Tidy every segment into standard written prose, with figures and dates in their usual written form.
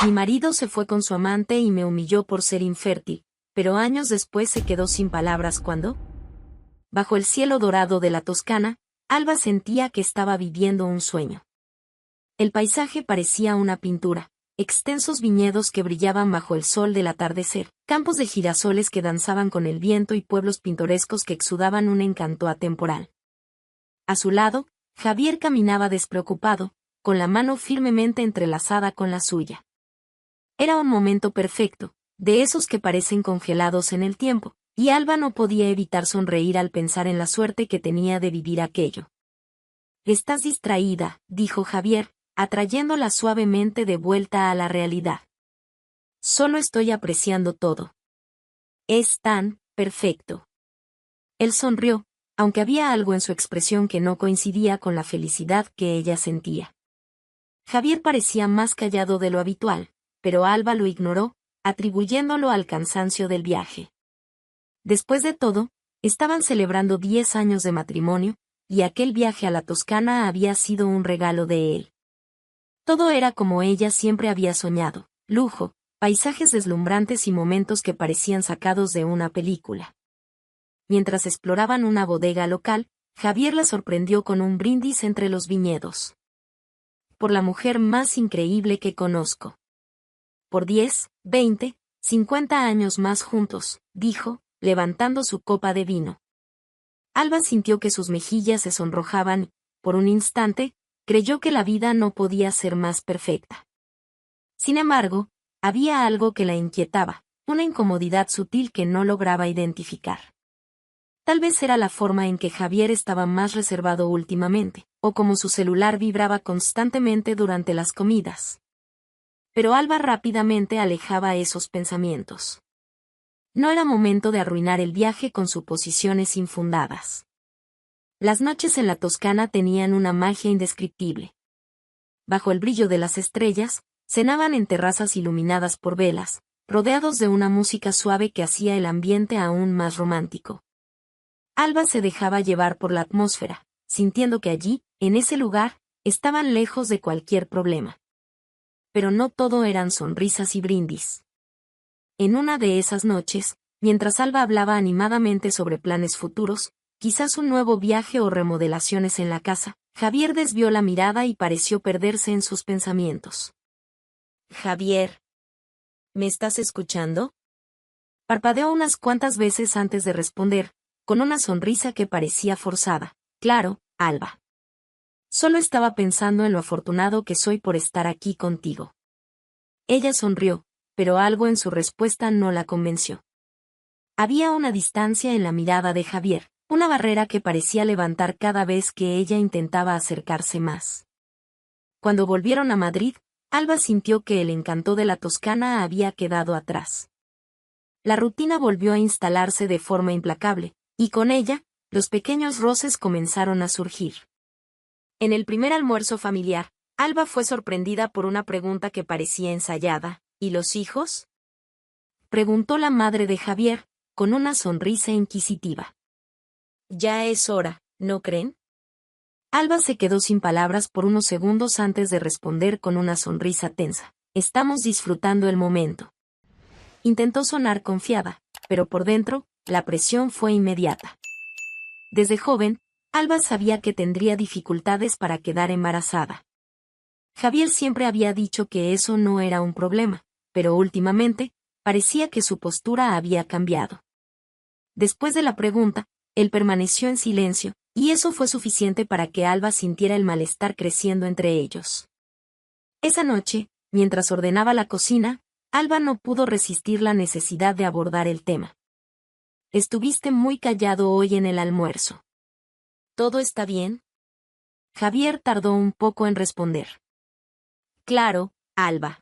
Mi marido se fue con su amante y me humilló por ser infértil, pero años después se quedó sin palabras cuando, bajo el cielo dorado de la Toscana, Alba sentía que estaba viviendo un sueño. El paisaje parecía una pintura, extensos viñedos que brillaban bajo el sol del atardecer, campos de girasoles que danzaban con el viento y pueblos pintorescos que exudaban un encanto atemporal. A su lado, Javier caminaba despreocupado, con la mano firmemente entrelazada con la suya. Era un momento perfecto, de esos que parecen congelados en el tiempo, y Alba no podía evitar sonreír al pensar en la suerte que tenía de vivir aquello. «Estás distraída», dijo Javier, atrayéndola suavemente de vuelta a la realidad. «Solo estoy apreciando todo. Es tan perfecto». Él sonrió, aunque había algo en su expresión que no coincidía con la felicidad que ella sentía. Javier parecía más callado de lo habitual, pero Alba lo ignoró, atribuyéndolo al cansancio del viaje. Después de todo, estaban celebrando 10 años de matrimonio, y aquel viaje a la Toscana había sido un regalo de él. Todo era como ella siempre había soñado: lujo, paisajes deslumbrantes y momentos que parecían sacados de una película. Mientras exploraban una bodega local, Javier la sorprendió con un brindis entre los viñedos. «Por la mujer más increíble que conozco. Por 10, 20, 50 años más juntos», dijo, levantando su copa de vino. Alba sintió que sus mejillas se sonrojaban y, por un instante, creyó que la vida no podía ser más perfecta. Sin embargo, había algo que la inquietaba, una incomodidad sutil que no lograba identificar. Tal vez era la forma en que Javier estaba más reservado últimamente, o como su celular vibraba constantemente durante las comidas. Pero Alba rápidamente alejaba esos pensamientos. No era momento de arruinar el viaje con suposiciones infundadas. Las noches en la Toscana tenían una magia indescriptible. Bajo el brillo de las estrellas, cenaban en terrazas iluminadas por velas, rodeados de una música suave que hacía el ambiente aún más romántico. Alba se dejaba llevar por la atmósfera, sintiendo que allí, en ese lugar, estaban lejos de cualquier problema. Pero no todo eran sonrisas y brindis. En una de esas noches, mientras Alba hablaba animadamente sobre planes futuros, quizás un nuevo viaje o remodelaciones en la casa, Javier desvió la mirada y pareció perderse en sus pensamientos. «Javier, ¿me estás escuchando?», parpadeó unas cuantas veces antes de responder, con una sonrisa que parecía forzada. «Claro, Alba. Solo estaba pensando en lo afortunado que soy por estar aquí contigo». Ella sonrió, pero algo en su respuesta no la convenció. Había una distancia en la mirada de Javier, una barrera que parecía levantar cada vez que ella intentaba acercarse más. Cuando volvieron a Madrid, Alba sintió que el encanto de la Toscana había quedado atrás. La rutina volvió a instalarse de forma implacable, y con ella, los pequeños roces comenzaron a surgir. En el primer almuerzo familiar, Alba fue sorprendida por una pregunta que parecía ensayada. «¿Y los hijos?», preguntó la madre de Javier, con una sonrisa inquisitiva. «Ya es hora, ¿no creen?». Alba se quedó sin palabras por unos segundos antes de responder con una sonrisa tensa. «Estamos disfrutando el momento». Intentó sonar confiada, pero por dentro, la presión fue inmediata. Desde joven, Alba sabía que tendría dificultades para quedar embarazada. Javier siempre había dicho que eso no era un problema, pero últimamente, parecía que su postura había cambiado. Después de la pregunta, él permaneció en silencio, y eso fue suficiente para que Alba sintiera el malestar creciendo entre ellos. Esa noche, mientras ordenaba la cocina, Alba no pudo resistir la necesidad de abordar el tema. «Estuviste muy callado hoy en el almuerzo. ¿Todo está bien?». Javier tardó un poco en responder. «Claro, Alba.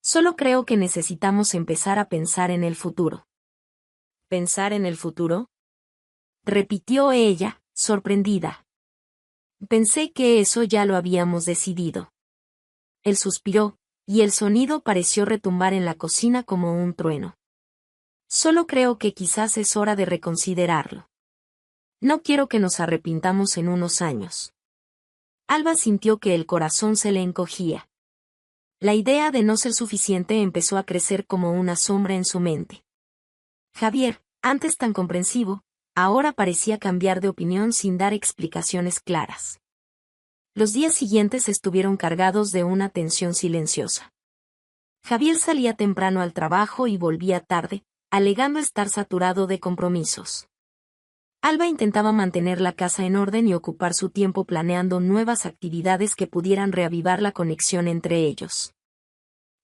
Solo creo que necesitamos empezar a pensar en el futuro». «¿Pensar en el futuro?», repitió ella, sorprendida. «Pensé que eso ya lo habíamos decidido». Él suspiró, y el sonido pareció retumbar en la cocina como un trueno. «Solo creo que quizás es hora de reconsiderarlo. No quiero que nos arrepintamos en unos años». Alba sintió que el corazón se le encogía. La idea de no ser suficiente empezó a crecer como una sombra en su mente. Javier, antes tan comprensivo, ahora parecía cambiar de opinión sin dar explicaciones claras. Los días siguientes estuvieron cargados de una tensión silenciosa. Javier salía temprano al trabajo y volvía tarde, alegando estar saturado de compromisos. Alba intentaba mantener la casa en orden y ocupar su tiempo planeando nuevas actividades que pudieran reavivar la conexión entre ellos.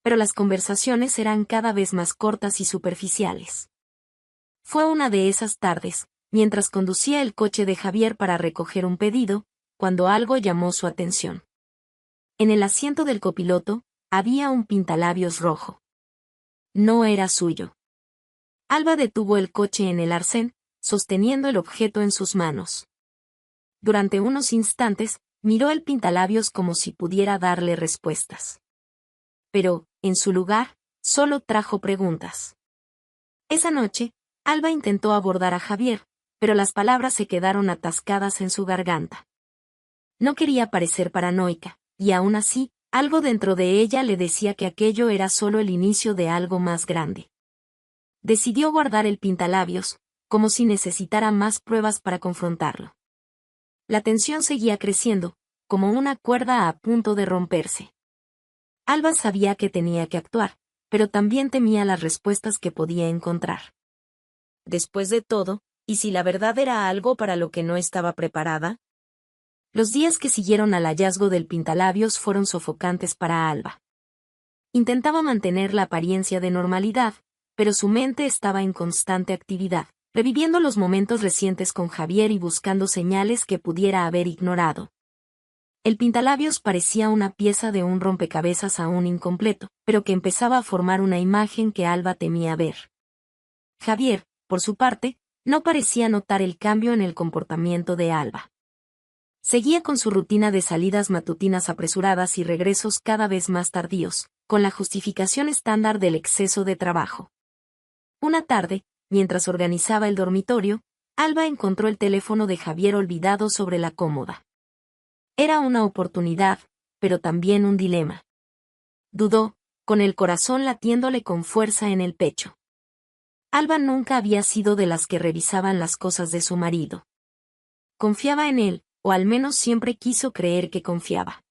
Pero las conversaciones eran cada vez más cortas y superficiales. Fue una de esas tardes, mientras conducía el coche de Javier para recoger un pedido, cuando algo llamó su atención. En el asiento del copiloto, había un pintalabios rojo. No era suyo. Alba detuvo el coche en el arcén, sosteniendo el objeto en sus manos. Durante unos instantes, miró el pintalabios como si pudiera darle respuestas. Pero, en su lugar, solo trajo preguntas. Esa noche, Alba intentó abordar a Javier, pero las palabras se quedaron atascadas en su garganta. No quería parecer paranoica, y aún así, algo dentro de ella le decía que aquello era solo el inicio de algo más grande. Decidió guardar el pintalabios, como si necesitara más pruebas para confrontarlo. La tensión seguía creciendo, como una cuerda a punto de romperse. Alba sabía que tenía que actuar, pero también temía las respuestas que podía encontrar. Después de todo, ¿y si la verdad era algo para lo que no estaba preparada? Los días que siguieron al hallazgo del pintalabios fueron sofocantes para Alba. Intentaba mantener la apariencia de normalidad, pero su mente estaba en constante actividad, reviviendo los momentos recientes con Javier y buscando señales que pudiera haber ignorado. El pintalabios parecía una pieza de un rompecabezas aún incompleto, pero que empezaba a formar una imagen que Alba temía ver. Javier, por su parte, no parecía notar el cambio en el comportamiento de Alba. Seguía con su rutina de salidas matutinas apresuradas y regresos cada vez más tardíos, con la justificación estándar del exceso de trabajo. Una tarde, mientras organizaba el dormitorio, Alba encontró el teléfono de Javier olvidado sobre la cómoda. Era una oportunidad, pero también un dilema. Dudó, con el corazón latiéndole con fuerza en el pecho. Alba nunca había sido de las que revisaban las cosas de su marido. Confiaba en él, o al menos siempre quiso creer que confiaba.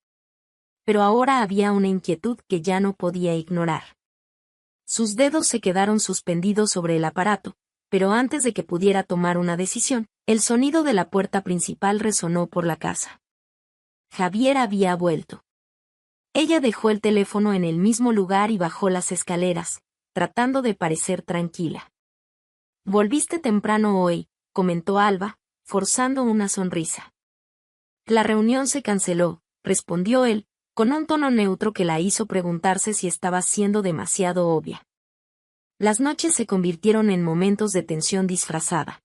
Pero ahora había una inquietud que ya no podía ignorar. Sus dedos se quedaron suspendidos sobre el aparato, pero antes de que pudiera tomar una decisión, el sonido de la puerta principal resonó por la casa. Javier había vuelto. Ella dejó el teléfono en el mismo lugar y bajó las escaleras, tratando de parecer tranquila. «Volviste temprano hoy», comentó Alba, forzando una sonrisa. «La reunión se canceló», respondió él, con un tono neutro que la hizo preguntarse si estaba siendo demasiado obvia. Las noches se convirtieron en momentos de tensión disfrazada.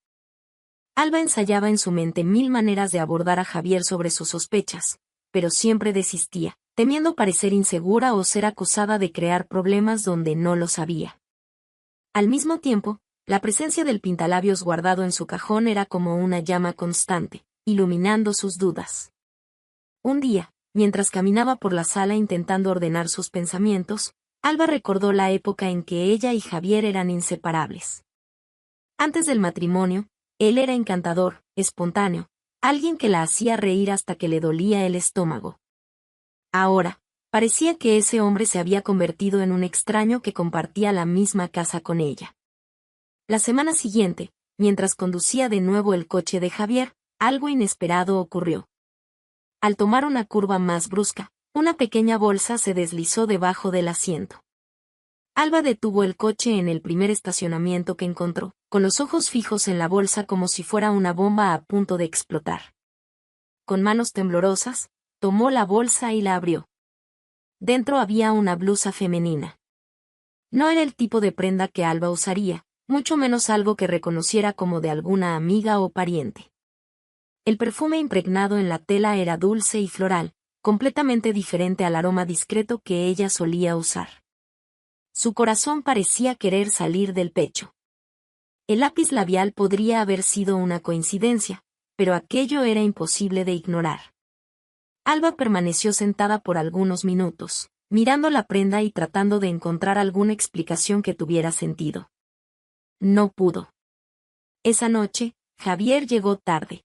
Alba ensayaba en su mente 1000 maneras de abordar a Javier sobre sus sospechas, pero siempre desistía, temiendo parecer insegura o ser acusada de crear problemas donde no los había. Al mismo tiempo, la presencia del pintalabios guardado en su cajón era como una llama constante, iluminando sus dudas. Un día, mientras caminaba por la sala intentando ordenar sus pensamientos, Alba recordó la época en que ella y Javier eran inseparables. Antes del matrimonio, él era encantador, espontáneo, alguien que la hacía reír hasta que le dolía el estómago. Ahora, parecía que ese hombre se había convertido en un extraño que compartía la misma casa con ella. La semana siguiente, mientras conducía de nuevo el coche de Javier, algo inesperado ocurrió. Al tomar una curva más brusca, una pequeña bolsa se deslizó debajo del asiento. Alba detuvo el coche en el primer estacionamiento que encontró, con los ojos fijos en la bolsa como si fuera una bomba a punto de explotar. Con manos temblorosas, tomó la bolsa y la abrió. Dentro había una blusa femenina. No era el tipo de prenda que Alba usaría, mucho menos algo que reconociera como de alguna amiga o pariente. El perfume impregnado en la tela era dulce y floral, completamente diferente al aroma discreto que ella solía usar. Su corazón parecía querer salir del pecho. El lápiz labial podría haber sido una coincidencia, pero aquello era imposible de ignorar. Alba permaneció sentada por algunos minutos, mirando la prenda y tratando de encontrar alguna explicación que tuviera sentido. No pudo. Esa noche, Javier llegó tarde.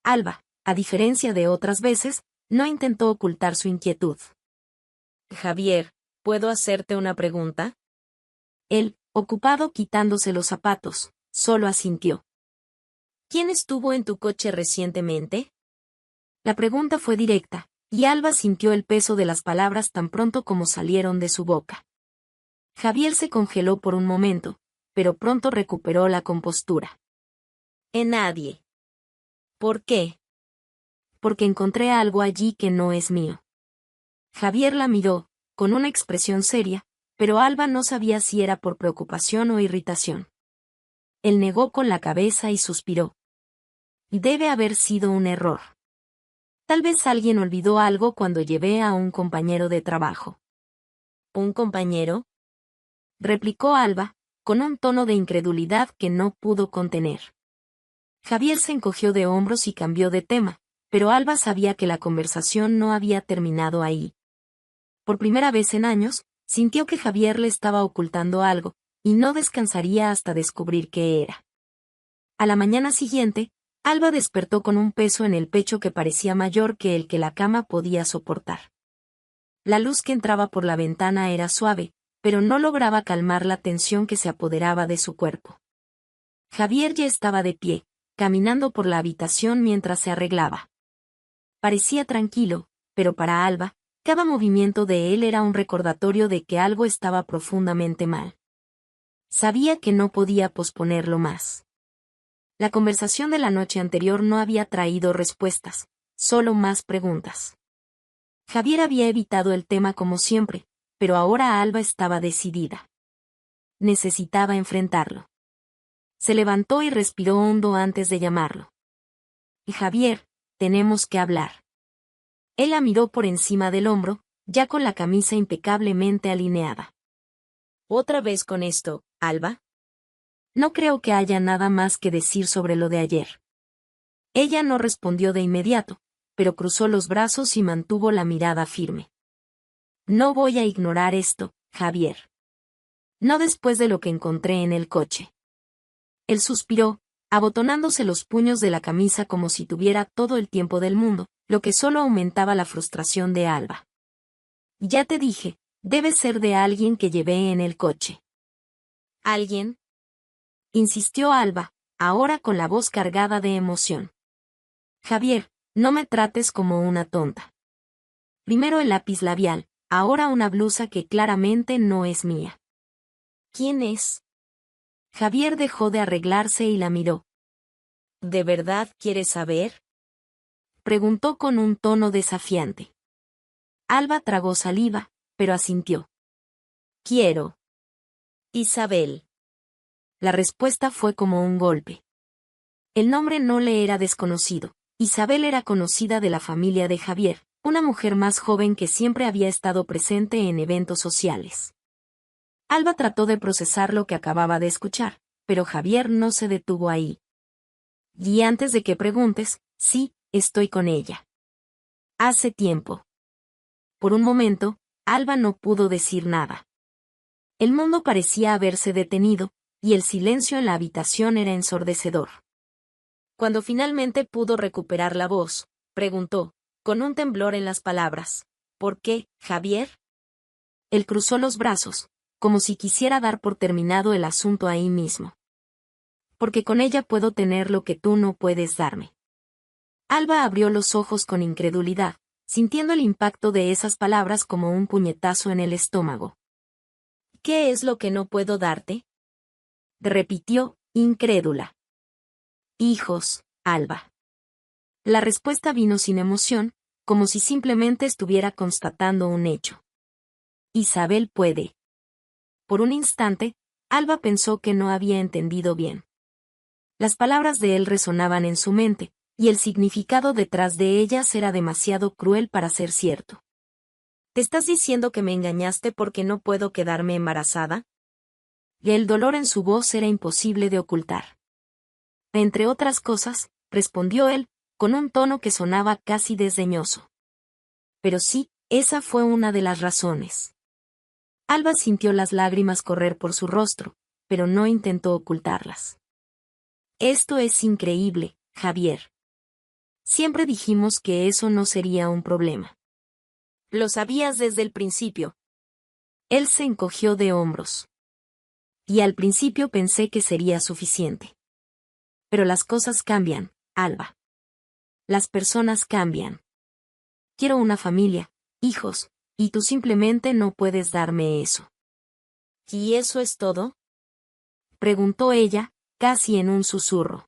Alba, a diferencia de otras veces, no intentó ocultar su inquietud. Javier, ¿puedo hacerte una pregunta? Él, ocupado quitándose los zapatos, solo asintió. ¿Quién estuvo en tu coche recientemente? La pregunta fue directa, y Alba sintió el peso de las palabras tan pronto como salieron de su boca. Javier se congeló por un momento, pero pronto recuperó la compostura. En nadie. ¿Por qué? Porque encontré algo allí que no es mío. Javier la miró, con una expresión seria, pero Alba no sabía si era por preocupación o irritación. Él negó con la cabeza y suspiró. Debe haber sido un error. Tal vez alguien olvidó algo cuando llevé a un compañero de trabajo. ¿Un compañero? Replicó Alba, con un tono de incredulidad que no pudo contener. Javier se encogió de hombros y cambió de tema, pero Alba sabía que la conversación no había terminado ahí. Por primera vez en años, sintió que Javier le estaba ocultando algo, y no descansaría hasta descubrir qué era. A la mañana siguiente, Alba despertó con un peso en el pecho que parecía mayor que el que la cama podía soportar. La luz que entraba por la ventana era suave, pero no lograba calmar la tensión que se apoderaba de su cuerpo. Javier ya estaba de pie, caminando por la habitación mientras se arreglaba. Parecía tranquilo, pero para Alba, cada movimiento de él era un recordatorio de que algo estaba profundamente mal. Sabía que no podía posponerlo más. La conversación de la noche anterior no había traído respuestas, solo más preguntas. Javier había evitado el tema como siempre, pero ahora Alba estaba decidida. Necesitaba enfrentarlo. Se levantó y respiró hondo antes de llamarlo. Javier, tenemos que hablar. Él la miró por encima del hombro, ya con la camisa impecablemente alineada. ¿Otra vez con esto, Alba? No creo que haya nada más que decir sobre lo de ayer. Ella no respondió de inmediato, pero cruzó los brazos y mantuvo la mirada firme. No voy a ignorar esto, Javier. No después de lo que encontré en el coche. Él suspiró, abotonándose los puños de la camisa como si tuviera todo el tiempo del mundo, lo que solo aumentaba la frustración de Alba. Ya te dije, debe ser de alguien que llevé en el coche. ¿Alguien? Insistió Alba, ahora con la voz cargada de emoción. Javier, no me trates como una tonta. Primero el lápiz labial, ahora una blusa que claramente no es mía. ¿Quién es? Javier dejó de arreglarse y la miró. ¿De verdad quieres saber? Preguntó con un tono desafiante. Alba tragó saliva, pero asintió. Quiero. Isabel. La respuesta fue como un golpe. El nombre no le era desconocido. Isabel era conocida de la familia de Javier, una mujer más joven que siempre había estado presente en eventos sociales. Alba trató de procesar lo que acababa de escuchar, pero Javier no se detuvo ahí. Y antes de que preguntes, sí, estoy con ella. Hace tiempo. Por un momento, Alba no pudo decir nada. El mundo parecía haberse detenido, y el silencio en la habitación era ensordecedor. Cuando finalmente pudo recuperar la voz, preguntó, con un temblor en las palabras, ¿por qué, Javier? Él cruzó los brazos, como si quisiera dar por terminado el asunto ahí mismo. Porque con ella puedo tener lo que tú no puedes darme. Alba abrió los ojos con incredulidad, sintiendo el impacto de esas palabras como un puñetazo en el estómago. ¿Qué es lo que no puedo darte? Repitió, incrédula. Hijos, Alba. La respuesta vino sin emoción, como si simplemente estuviera constatando un hecho. Isabel puede. Por un instante, Alba pensó que no había entendido bien. Las palabras de él resonaban en su mente, y el significado detrás de ellas era demasiado cruel para ser cierto. ¿Te estás diciendo que me engañaste porque no puedo quedarme embarazada? Y el dolor en su voz era imposible de ocultar. Entre otras cosas, respondió él, con un tono que sonaba casi desdeñoso. Pero sí, Esa fue una de las razones. Alba sintió las lágrimas correr por su rostro, pero no intentó ocultarlas. Esto es increíble, Javier. Siempre dijimos que eso no sería un problema. Lo sabías desde el principio. Él se encogió de hombros. Y al principio pensé que sería suficiente. Pero las cosas cambian, Alba. Las personas cambian. Quiero una familia, hijos, y tú simplemente no puedes darme eso. ¿Y eso es todo? Preguntó ella, casi en un susurro.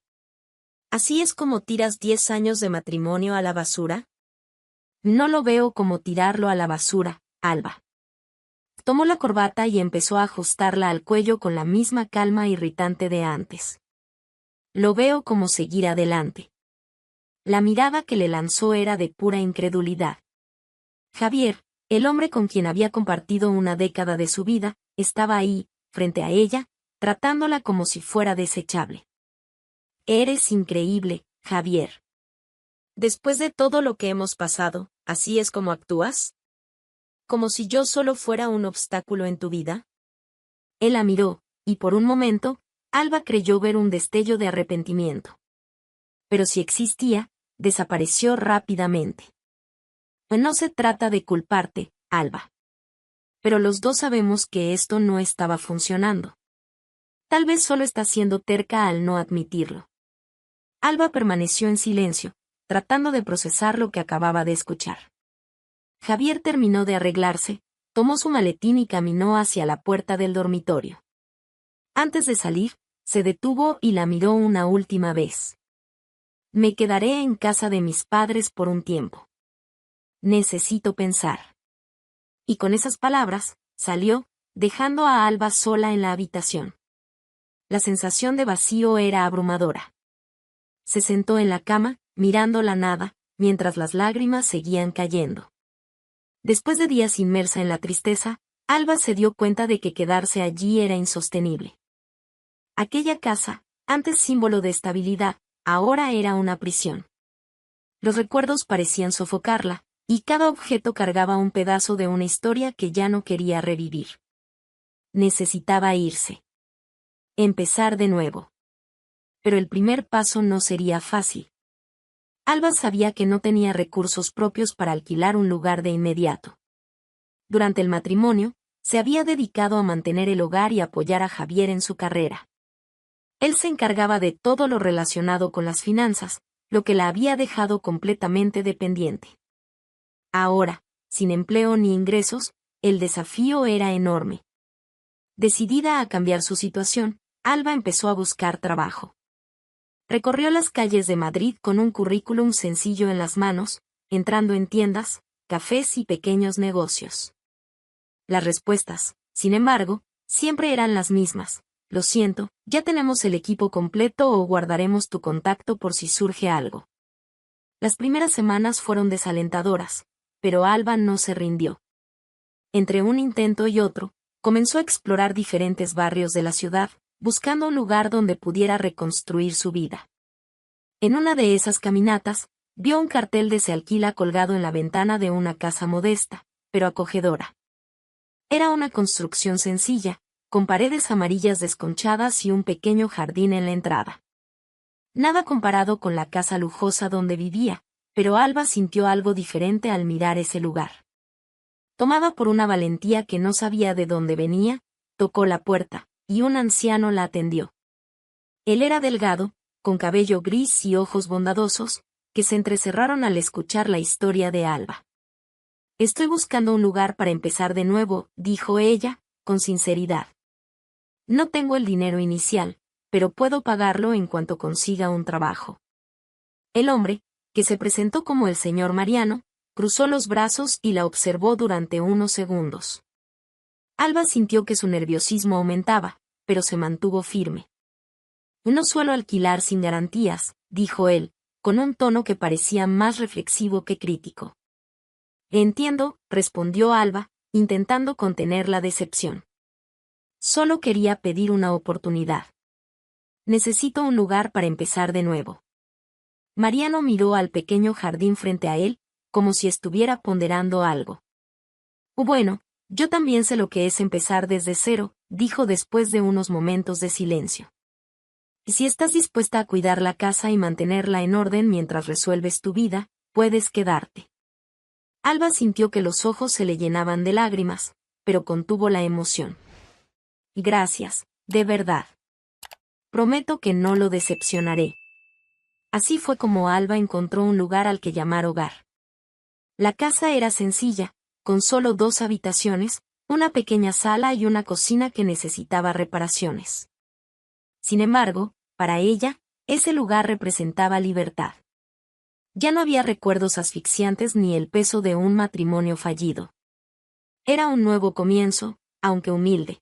¿Así es como tiras 10 años de matrimonio a la basura? No lo veo como tirarlo a la basura, Alba. Tomó la corbata y empezó a ajustarla al cuello con la misma calma irritante de antes. Lo veo como seguir adelante. La mirada que le lanzó era de pura incredulidad. Javier, el hombre con quien había compartido una década de su vida, estaba ahí, frente a ella, tratándola como si fuera desechable. Eres increíble, Javier. Después de todo lo que hemos pasado, ¿así es como actúas? ¿Como si yo solo fuera un obstáculo en tu vida? Él la miró, y por un momento, Alba creyó ver un destello de arrepentimiento. Pero si existía, desapareció rápidamente. No se trata de culparte, Alba. Pero los dos sabemos que esto no estaba funcionando. Tal vez solo estás siendo terca al no admitirlo. Alba permaneció en silencio, tratando de procesar lo que acababa de escuchar. Javier terminó de arreglarse, tomó su maletín y caminó hacia la puerta del dormitorio. Antes de salir, se detuvo y la miró una última vez. Me quedaré en casa de mis padres por un tiempo. Necesito pensar. Y con esas palabras, salió, dejando a Alba sola en la habitación. La sensación de vacío era abrumadora. Se sentó en la cama, mirando la nada, mientras las lágrimas seguían cayendo. Después de días inmersa en la tristeza, Alba se dio cuenta de que quedarse allí era insostenible. Aquella casa, antes símbolo de estabilidad, ahora era una prisión. Los recuerdos parecían sofocarla, y cada objeto cargaba un pedazo de una historia que ya no quería revivir. Necesitaba irse. Empezar de nuevo. Pero el primer paso no sería fácil. Alba sabía que no tenía recursos propios para alquilar un lugar de inmediato. Durante el matrimonio, se había dedicado a mantener el hogar y apoyar a Javier en su carrera. Él se encargaba de todo lo relacionado con las finanzas, lo que la había dejado completamente dependiente. Ahora, sin empleo ni ingresos, el desafío era enorme. Decidida a cambiar su situación, Alba empezó a buscar trabajo. Recorrió las calles de Madrid con un currículum sencillo en las manos, entrando en tiendas, cafés y pequeños negocios. Las respuestas, sin embargo, siempre eran las mismas. Lo siento, ya tenemos el equipo completo o guardaremos tu contacto por si surge algo. Las primeras semanas fueron desalentadoras, pero Alba no se rindió. Entre un intento y otro, comenzó a explorar diferentes barrios de la ciudad, buscando un lugar donde pudiera reconstruir su vida. En una de esas caminatas, vio un cartel de se alquila colgado en la ventana de una casa modesta, pero acogedora. Era una construcción sencilla, con paredes amarillas desconchadas y un pequeño jardín en la entrada. Nada comparado con la casa lujosa donde vivía, pero Alba sintió algo diferente al mirar ese lugar. Tomada por una valentía que no sabía de dónde venía, tocó la puerta, y un anciano la atendió. Él era delgado, con cabello gris y ojos bondadosos, que se entrecerraron al escuchar la historia de Alba. Estoy buscando un lugar para empezar de nuevo, dijo ella, con sinceridad. No tengo el dinero inicial, pero puedo pagarlo en cuanto consiga un trabajo. El hombre, que se presentó como el señor Mariano, cruzó los brazos y la observó durante unos segundos. Alba sintió que su nerviosismo aumentaba, pero se mantuvo firme. No suelo alquilar sin garantías, dijo él, con un tono que parecía más reflexivo que crítico. Entiendo, respondió Alba, intentando contener la decepción. Solo quería pedir una oportunidad. Necesito un lugar para empezar de nuevo. Mariano miró al pequeño jardín frente a él, como si estuviera ponderando algo. Bueno, yo también sé lo que es empezar desde cero, dijo después de unos momentos de silencio. Y si estás dispuesta a cuidar la casa y mantenerla en orden mientras resuelves tu vida, puedes quedarte. Alba sintió que los ojos se le llenaban de lágrimas, pero contuvo la emoción. Gracias, de verdad. Prometo que no lo decepcionaré. Así fue como Alba encontró un lugar al que llamar hogar. La casa era sencilla, con solo 2 habitaciones, una pequeña sala y una cocina que necesitaba reparaciones. Sin embargo, para ella, ese lugar representaba libertad. Ya no había recuerdos asfixiantes ni el peso de un matrimonio fallido. Era un nuevo comienzo, aunque humilde.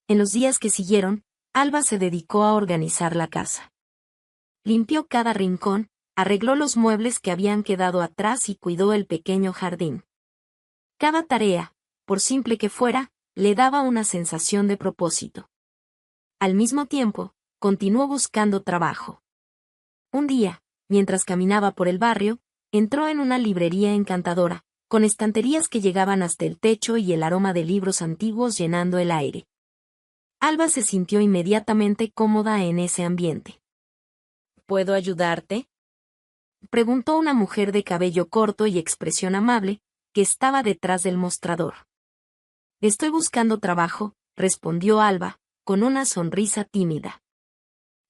En los días que siguieron, Alba se dedicó a organizar la casa. Limpió cada rincón, arregló los muebles que habían quedado atrás y cuidó el pequeño jardín. Cada tarea, por simple que fuera, le daba una sensación de propósito. Al mismo tiempo, continuó buscando trabajo. Un día, mientras caminaba por el barrio, entró en una librería encantadora, con estanterías que llegaban hasta el techo y el aroma de libros antiguos llenando el aire. Alba se sintió inmediatamente cómoda en ese ambiente. ¿Puedo ayudarte?, preguntó una mujer de cabello corto y expresión amable, que estaba detrás del mostrador. Estoy buscando trabajo, respondió Alba, con una sonrisa tímida.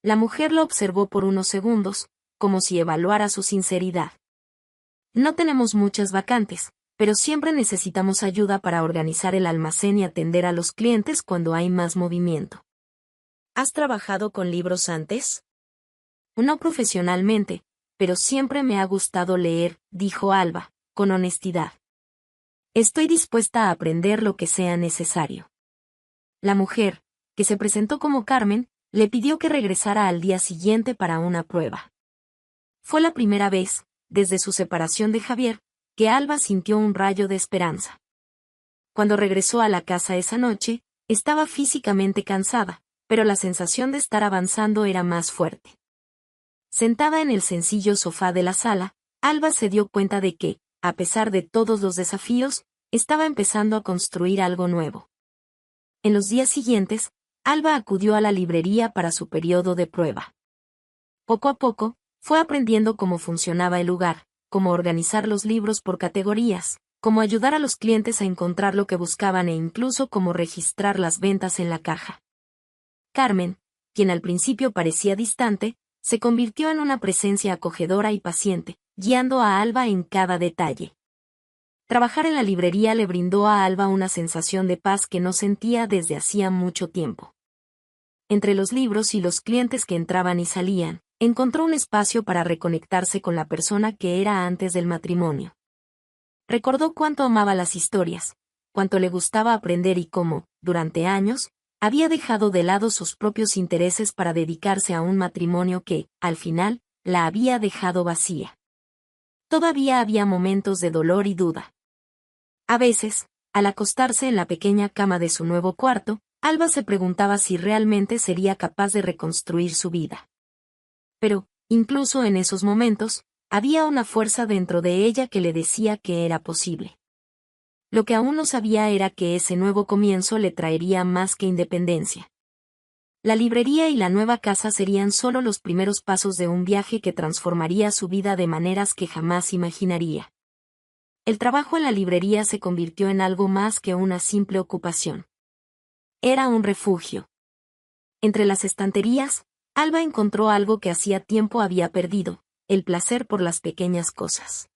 La mujer lo observó por unos segundos, como si evaluara su sinceridad. No tenemos muchas vacantes, pero siempre necesitamos ayuda para organizar el almacén y atender a los clientes cuando hay más movimiento. ¿Has trabajado con libros antes? No profesionalmente, pero siempre me ha gustado leer, dijo Alba, con honestidad. Estoy dispuesta a aprender lo que sea necesario. La mujer, que se presentó como Carmen, le pidió que regresara al día siguiente para una prueba. Fue la primera vez, desde su separación de Javier, que Alba sintió un rayo de esperanza. Cuando regresó a la casa esa noche, estaba físicamente cansada, pero la sensación de estar avanzando era más fuerte. Sentada en el sencillo sofá de la sala, Alba se dio cuenta de que, a pesar de todos los desafíos, estaba empezando a construir algo nuevo. En los días siguientes, Alba acudió a la librería para su periodo de prueba. Poco a poco, fue aprendiendo cómo funcionaba el lugar, cómo organizar los libros por categorías, cómo ayudar a los clientes a encontrar lo que buscaban e incluso cómo registrar las ventas en la caja. Carmen, quien al principio parecía distante, se convirtió en una presencia acogedora y paciente, guiando a Alba en cada detalle. Trabajar en la librería le brindó a Alba una sensación de paz que no sentía desde hacía mucho tiempo. Entre los libros y los clientes que entraban y salían, encontró un espacio para reconectarse con la persona que era antes del matrimonio. Recordó cuánto amaba las historias, cuánto le gustaba aprender y cómo, durante años, había dejado de lado sus propios intereses para dedicarse a un matrimonio que, al final, la había dejado vacía. Todavía había momentos de dolor y duda. A veces, al acostarse en la pequeña cama de su nuevo cuarto, Alba se preguntaba si realmente sería capaz de reconstruir su vida. Pero, incluso en esos momentos, había una fuerza dentro de ella que le decía que era posible. Lo que aún no sabía era que ese nuevo comienzo le traería más que independencia. La librería y la nueva casa serían solo los primeros pasos de un viaje que transformaría su vida de maneras que jamás imaginaría. El trabajo en la librería se convirtió en algo más que una simple ocupación. Era un refugio. Entre las estanterías, Alba encontró algo que hacía tiempo había perdido, el placer por las pequeñas cosas.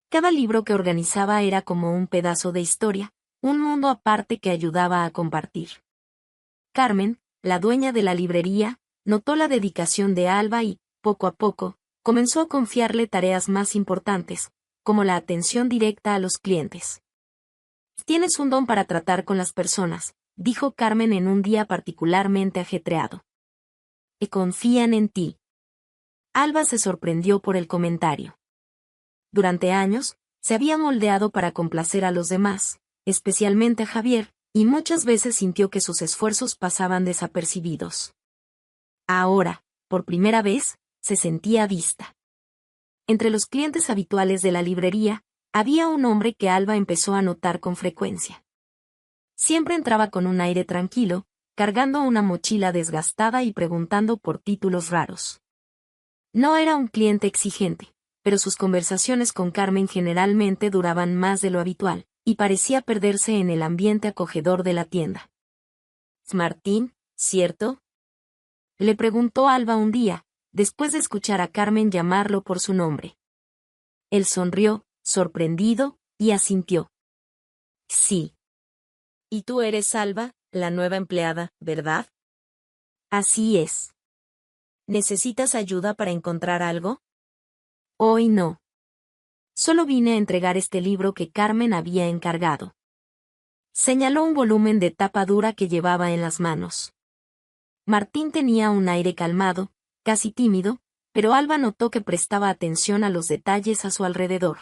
Cada libro que organizaba era como un pedazo de historia, un mundo aparte que ayudaba a compartir. Carmen, la dueña de la librería, notó la dedicación de Alba y, poco a poco, comenzó a confiarle tareas más importantes, como la atención directa a los clientes. Tienes un don para tratar con las personas, dijo Carmen en un día particularmente ajetreado. Y confían en ti. Alba se sorprendió por el comentario. Durante años, se había moldeado para complacer a los demás, especialmente a Javier, y muchas veces sintió que sus esfuerzos pasaban desapercibidos. Ahora, por primera vez, se sentía vista. Entre los clientes habituales de la librería, Había un hombre que Alba empezó a notar con frecuencia. Siempre entraba con un aire tranquilo, cargando una mochila desgastada y preguntando por títulos raros. No era un cliente exigente, pero sus conversaciones con Carmen generalmente duraban más de lo habitual, y parecía perderse en el ambiente acogedor de la tienda. «Martín, ¿cierto?», le preguntó Alba un día, después de escuchar a Carmen llamarlo por su nombre. Él sonrió, sorprendido, y asintió. «Sí». «Y tú eres Alba, la nueva empleada, ¿verdad?». «Así es». «¿Necesitas ayuda para encontrar algo?». «Hoy no. Solo vine a entregar este libro que Carmen había encargado». Señaló un volumen de tapa dura que llevaba en las manos. Martín tenía un aire calmado, casi tímido, pero Alba notó que prestaba atención a los detalles a su alrededor.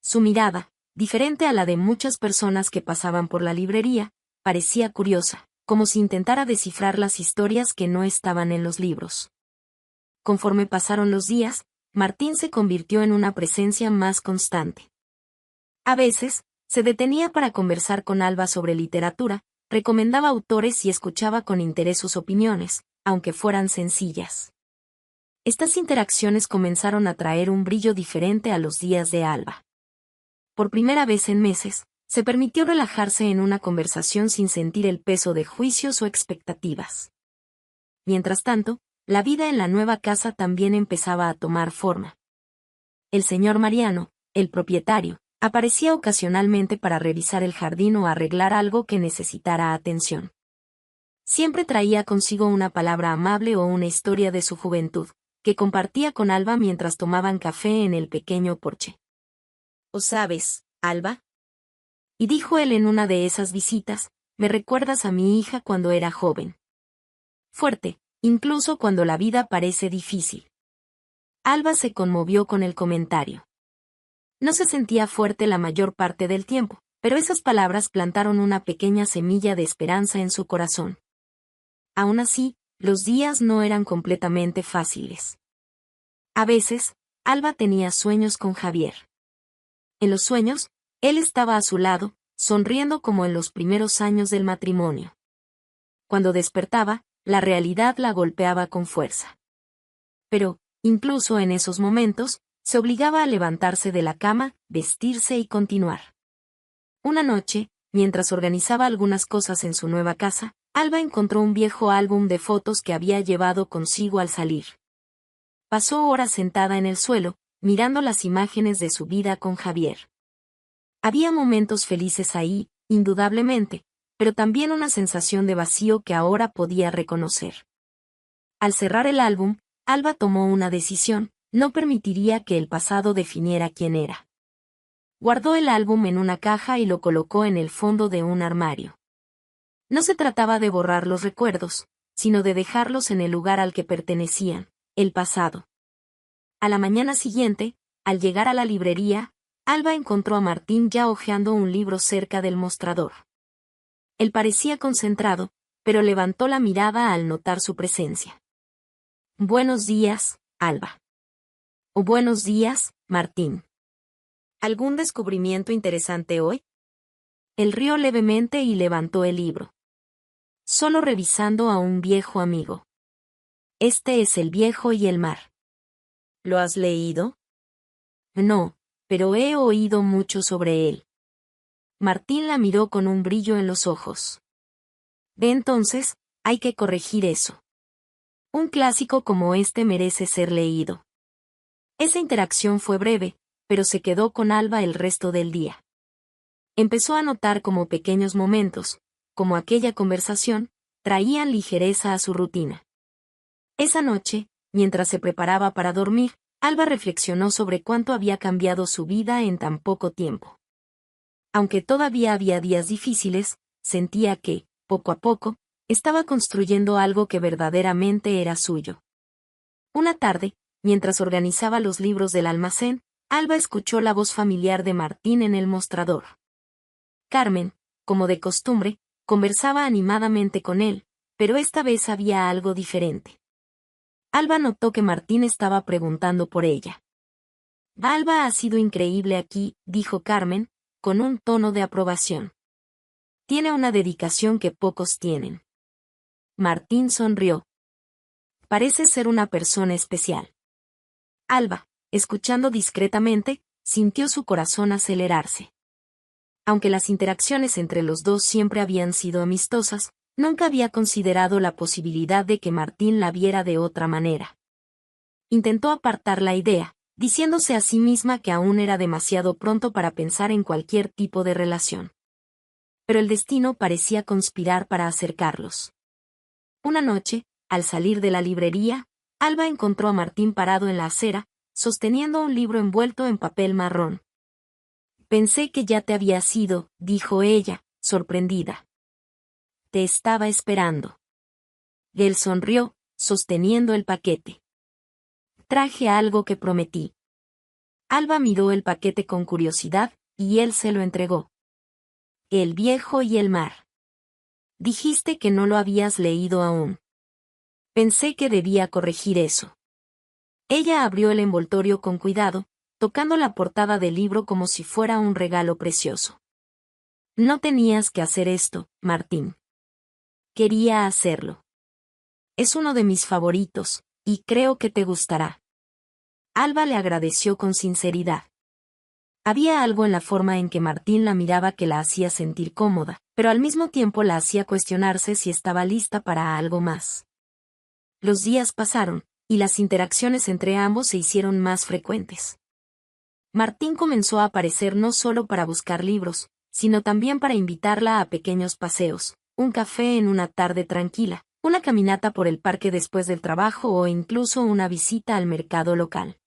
Su mirada, diferente a la de muchas personas que pasaban por la librería, parecía curiosa, como si intentara descifrar las historias que no estaban en los libros. Conforme pasaron los días, Martín se convirtió en una presencia más constante. A veces, se detenía para conversar con Alba sobre literatura, recomendaba autores y escuchaba con interés sus opiniones, aunque fueran sencillas. Estas interacciones comenzaron a traer un brillo diferente a los días de Alba. Por primera vez en meses, se permitió relajarse en una conversación sin sentir el peso de juicios o expectativas. Mientras tanto, la vida en la nueva casa también empezaba a tomar forma. El señor Mariano, el propietario, aparecía ocasionalmente para revisar el jardín o arreglar algo que necesitara atención. Siempre traía consigo una palabra amable o una historia de su juventud, que compartía con Alba mientras tomaban café en el pequeño porche. «¿O sabes, Alba?», y dijo él en una de esas visitas, «me recuerdas a mi hija cuando era joven. Fuerte, incluso cuando la vida parece difícil». Alba se conmovió con el comentario. No se sentía fuerte la mayor parte del tiempo, pero esas palabras plantaron una pequeña semilla de esperanza en su corazón. Aún así, los días no eran completamente fáciles. A veces, Alba tenía sueños con Javier. En los sueños, él estaba a su lado, sonriendo como en los primeros años del matrimonio. Cuando despertaba, la realidad la golpeaba con fuerza. Pero, incluso en esos momentos, se obligaba a levantarse de la cama, vestirse y continuar. Una noche, mientras organizaba algunas cosas en su nueva casa, Alba encontró un viejo álbum de fotos que había llevado consigo al salir. Pasó horas sentada en el suelo, mirando las imágenes de su vida con Javier. Había momentos felices ahí, indudablemente, pero también una sensación de vacío que ahora podía reconocer. Al cerrar el álbum, Alba tomó una decisión: no permitiría que el pasado definiera quién era. Guardó el álbum en una caja y lo colocó en el fondo de un armario. No se trataba de borrar los recuerdos, sino de dejarlos en el lugar al que pertenecían, el pasado. A la mañana siguiente, al llegar a la librería, Alba encontró a Martín ya hojeando un libro cerca del mostrador. Él parecía concentrado, pero levantó la mirada al notar su presencia. «Buenos días, Alba». «O buenos días, Martín. ¿Algún descubrimiento interesante hoy?». Él rió levemente y levantó el libro. «Solo revisando a un viejo amigo. Este es El viejo y el mar». «¿Lo has leído?». «No, pero he oído mucho sobre él». Martín la miró con un brillo en los ojos. «Ve entonces, hay que corregir eso. Un clásico como este merece ser leído». Esa interacción fue breve, pero se quedó con Alba el resto del día. Empezó a notar cómo pequeños momentos, como aquella conversación, traían ligereza a su rutina. Esa noche, mientras se preparaba para dormir, Alba reflexionó sobre cuánto había cambiado su vida en tan poco tiempo. Aunque todavía había días difíciles, sentía que, poco a poco, estaba construyendo algo que verdaderamente era suyo. Una tarde, mientras organizaba los libros del almacén, Alba escuchó la voz familiar de Martín en el mostrador. Carmen, como de costumbre, conversaba animadamente con él, pero esta vez había algo diferente. Alba notó que Martín estaba preguntando por ella. Alba ha sido increíble aquí, dijo Carmen, con un tono de aprobación. Tiene una dedicación que pocos tienen. Martín sonrió. Parece ser una persona especial. Alba, escuchando discretamente, sintió su corazón acelerarse. Aunque las interacciones entre los dos siempre habían sido amistosas, nunca había considerado la posibilidad de que Martín la viera de otra manera. Intentó apartar la idea, diciéndose a sí misma que aún era demasiado pronto para pensar en cualquier tipo de relación. Pero el destino parecía conspirar para acercarlos. Una noche, al salir de la librería, Alba encontró a Martín parado en la acera, sosteniendo un libro envuelto en papel marrón. Pensé que ya te habías ido, dijo ella, sorprendida. Te estaba esperando. Él sonrió, sosteniendo el paquete. Traje algo que prometí. Alba miró el paquete con curiosidad, y él se lo entregó. El viejo y el mar. Dijiste que no lo habías leído aún. Pensé que debía corregir eso. Ella abrió el envoltorio con cuidado, tocando la portada del libro como si fuera un regalo precioso. No tenías que hacer esto, Martín. Quería hacerlo. Es uno de mis favoritos, y creo que te gustará. Alba le agradeció con sinceridad. Había algo en la forma en que Martín la miraba que la hacía sentir cómoda, pero al mismo tiempo la hacía cuestionarse si estaba lista para algo más. Los días pasaron, y las interacciones entre ambos se hicieron más frecuentes. Martín comenzó a aparecer no solo para buscar libros, sino también para invitarla a pequeños paseos, un café en una tarde tranquila, una caminata por el parque después del trabajo o incluso una visita al mercado local.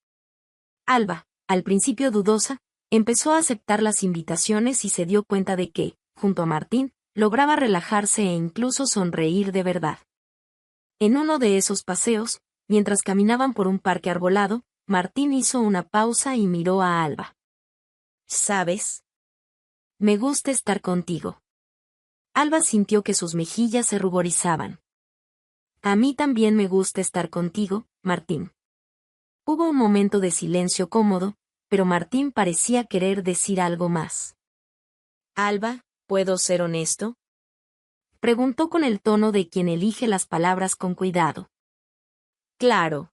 Alba, al principio dudosa, empezó a aceptar las invitaciones y se dio cuenta de que, junto a Martín, lograba relajarse e incluso sonreír de verdad. En uno de esos paseos, mientras caminaban por un parque arbolado, Martín hizo una pausa y miró a Alba. ¿Sabes? Me gusta estar contigo. Alba sintió que sus mejillas se ruborizaban. A mí también me gusta estar contigo, Martín. Hubo un momento de silencio cómodo, pero Martín parecía querer decir algo más. Alba, ¿puedo ser honesto? Preguntó con el tono de quien elige las palabras con cuidado. Claro.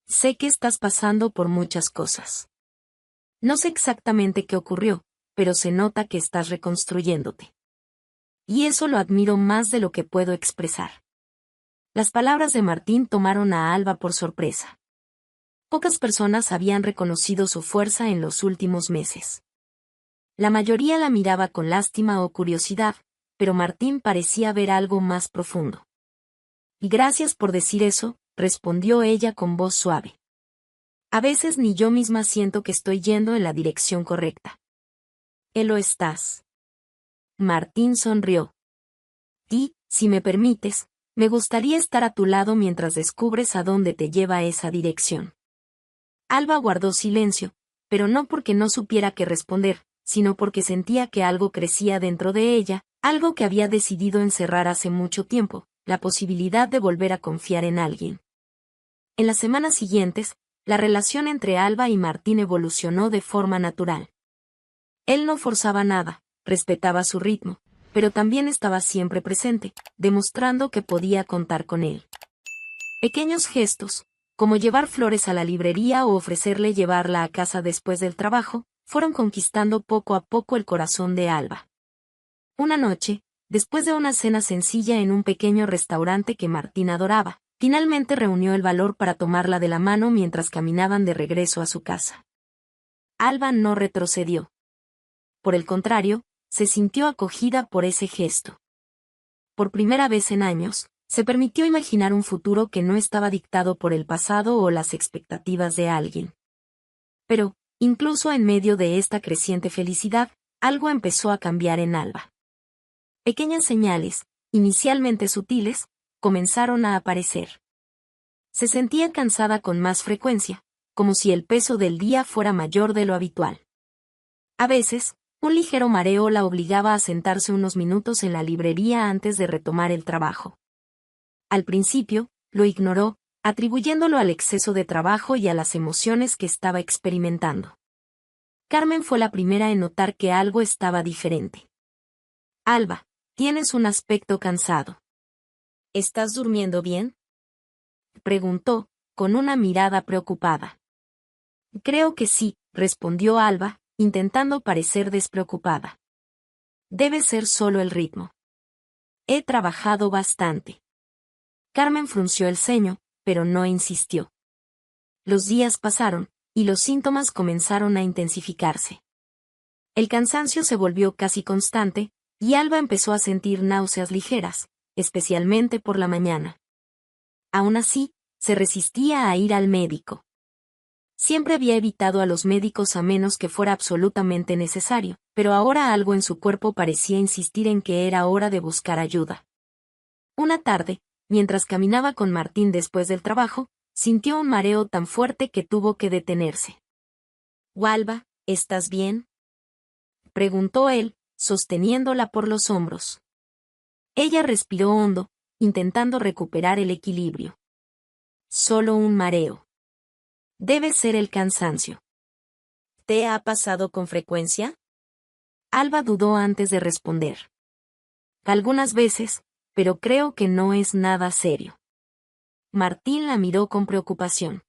Sé que estás pasando por muchas cosas. No sé exactamente qué ocurrió, pero se nota que estás reconstruyéndote. Y eso lo admiro más de lo que puedo expresar. Las palabras de Martín tomaron a Alba por sorpresa. Pocas personas habían reconocido su fuerza en los últimos meses. La mayoría la miraba con lástima o curiosidad, pero Martín parecía ver algo más profundo. Y gracias por decir eso, respondió ella con voz suave. A veces ni yo misma siento que estoy yendo en la dirección correcta. Lo estás. Martín sonrió. Y, si me permites, me gustaría estar a tu lado mientras descubres a dónde te lleva esa dirección. Alba guardó silencio, pero no porque no supiera qué responder, sino porque sentía que algo crecía dentro de ella, algo que había decidido encerrar hace mucho tiempo, la posibilidad de volver a confiar en alguien. En las semanas siguientes, la relación entre Alba y Martín evolucionó de forma natural. Él no forzaba nada, respetaba su ritmo, pero también estaba siempre presente, demostrando que podía contar con él. Pequeños gestos, como llevar flores a la librería o ofrecerle llevarla a casa después del trabajo, fueron conquistando poco a poco el corazón de Alba. Una noche, después de una cena sencilla en un pequeño restaurante que Martín adoraba, finalmente reunió el valor para tomarla de la mano mientras caminaban de regreso a su casa. Alba no retrocedió. Por el contrario, se sintió acogida por ese gesto. Por primera vez en años, se permitió imaginar un futuro que no estaba dictado por el pasado o las expectativas de alguien. Pero, incluso en medio de esta creciente felicidad, algo empezó a cambiar en Alba. Pequeñas señales, inicialmente sutiles, comenzaron a aparecer. Se sentía cansada con más frecuencia, como si el peso del día fuera mayor de lo habitual. A veces, un ligero mareo la obligaba a sentarse unos minutos en la librería antes de retomar el trabajo. Al principio, lo ignoró, atribuyéndolo al exceso de trabajo y a las emociones que estaba experimentando. Carmen fue la primera en notar que algo estaba diferente. Alba, tienes un aspecto cansado. ¿Estás durmiendo bien?, preguntó, con una mirada preocupada. Creo que sí, respondió Alba, intentando parecer despreocupada. Debe ser solo el ritmo. He trabajado bastante. Carmen frunció el ceño, pero no insistió. Los días pasaron, y los síntomas comenzaron a intensificarse. El cansancio se volvió casi constante, y Alba empezó a sentir náuseas ligeras, especialmente por la mañana. Aún así, se resistía a ir al médico. Siempre había evitado a los médicos a menos que fuera absolutamente necesario, pero ahora algo en su cuerpo parecía insistir en que era hora de buscar ayuda. Una tarde, mientras caminaba con Martín después del trabajo, sintió un mareo tan fuerte que tuvo que detenerse. «Alba, ¿estás bien?», preguntó él, sosteniéndola por los hombros. Ella respiró hondo, intentando recuperar el equilibrio. «Solo un mareo. Debe ser el cansancio». «¿Te ha pasado con frecuencia?», Alba dudó antes de responder. «Algunas veces, pero creo que no es nada serio». Martín la miró con preocupación.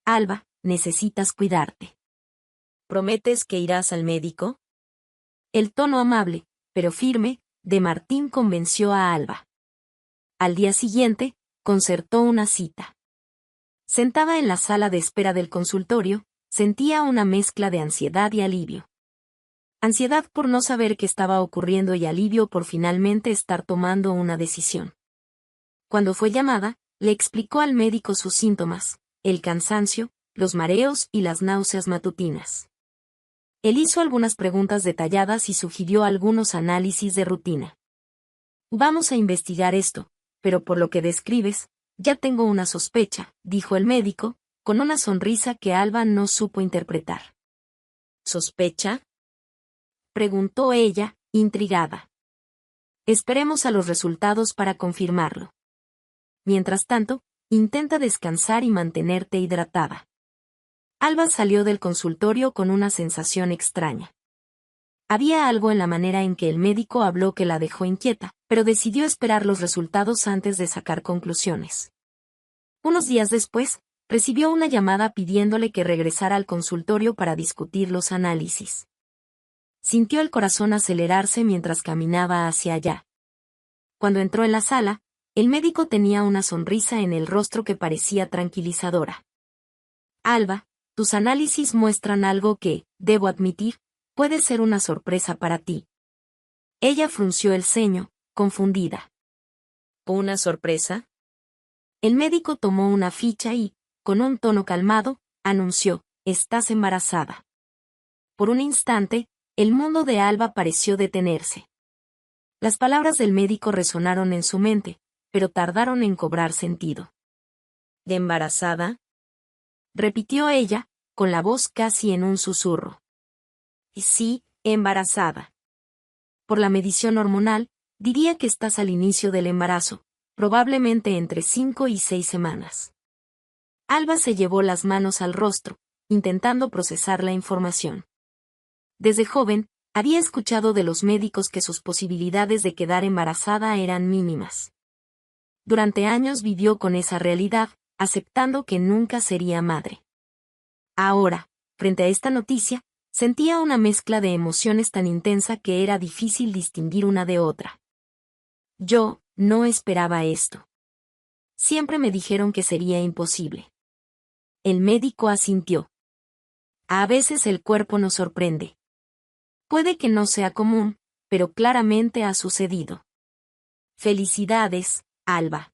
«Alba, necesitas cuidarte. ¿Prometes que irás al médico?». El tono amable, pero firme, de Martín convenció a Alba. Al día siguiente, concertó una cita. Sentada en la sala de espera del consultorio, sentía una mezcla de ansiedad y alivio. Ansiedad por no saber qué estaba ocurriendo y alivio por finalmente estar tomando una decisión. Cuando fue llamada, le explicó al médico sus síntomas, el cansancio, los mareos y las náuseas matutinas. Él hizo algunas preguntas detalladas y sugirió algunos análisis de rutina. «Vamos a investigar esto, pero por lo que describes, ya tengo una sospecha», dijo el médico, con una sonrisa que Alba no supo interpretar. «¿Sospecha?», preguntó ella, intrigada. «Esperemos a los resultados para confirmarlo. Mientras tanto, intenta descansar y mantenerte hidratada». Alba salió del consultorio con una sensación extraña. Había algo en la manera en que el médico habló que la dejó inquieta, pero decidió esperar los resultados antes de sacar conclusiones. Unos días después, recibió una llamada pidiéndole que regresara al consultorio para discutir los análisis. Sintió el corazón acelerarse mientras caminaba hacia allá. Cuando entró en la sala, el médico tenía una sonrisa en el rostro que parecía tranquilizadora. «Alba, tus análisis muestran algo que, debo admitir, puede ser una sorpresa para ti». Ella frunció el ceño, confundida. «¿Una sorpresa?». El médico tomó una ficha y, con un tono calmado, anunció: «Estás embarazada». Por un instante, el mundo de Alba pareció detenerse. Las palabras del médico resonaron en su mente, pero tardaron en cobrar sentido. «¿De embarazada?», repitió ella, con la voz casi en un susurro. «Sí, embarazada. Por la medición hormonal, diría que estás al inicio del embarazo, probablemente entre 5 y 6 semanas». Alba se llevó las manos al rostro, intentando procesar la información. Desde joven, había escuchado de los médicos que sus posibilidades de quedar embarazada eran mínimas. Durante años vivió con esa realidad, aceptando que nunca sería madre. Ahora, frente a esta noticia, sentía una mezcla de emociones tan intensa que era difícil distinguir una de otra. «Yo no esperaba esto. Siempre me dijeron que sería imposible». El médico asintió. «A veces el cuerpo nos sorprende. Puede que no sea común, pero claramente ha sucedido». «Felicidades, Alba».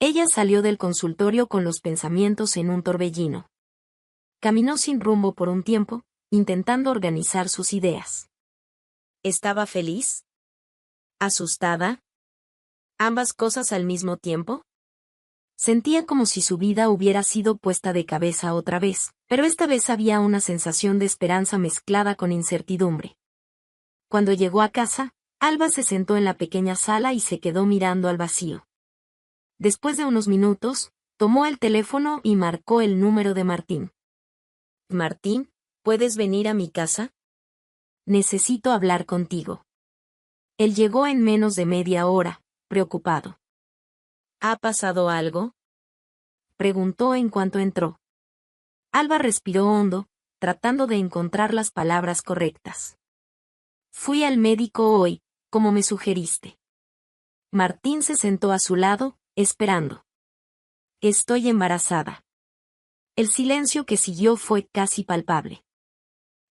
Ella salió del consultorio con los pensamientos en un torbellino. Caminó sin rumbo por un tiempo, intentando organizar sus ideas. ¿Estaba feliz? ¿Asustada? ¿Ambas cosas al mismo tiempo? Sentía como si su vida hubiera sido puesta de cabeza otra vez, pero esta vez había una sensación de esperanza mezclada con incertidumbre. Cuando llegó a casa, Alba se sentó en la pequeña sala y se quedó mirando al vacío. Después de unos minutos, Tomó el teléfono y marcó el número de Martín. Martín, ¿puedes venir a mi casa? Necesito hablar contigo. Él llegó en menos de media hora, preocupado. ¿Ha pasado algo?, preguntó en cuanto entró. Alba respiró hondo, tratando de encontrar las palabras correctas. Fui al médico hoy, como me sugeriste. Martín se sentó a su lado, esperando. Estoy embarazada. El silencio que siguió fue casi palpable.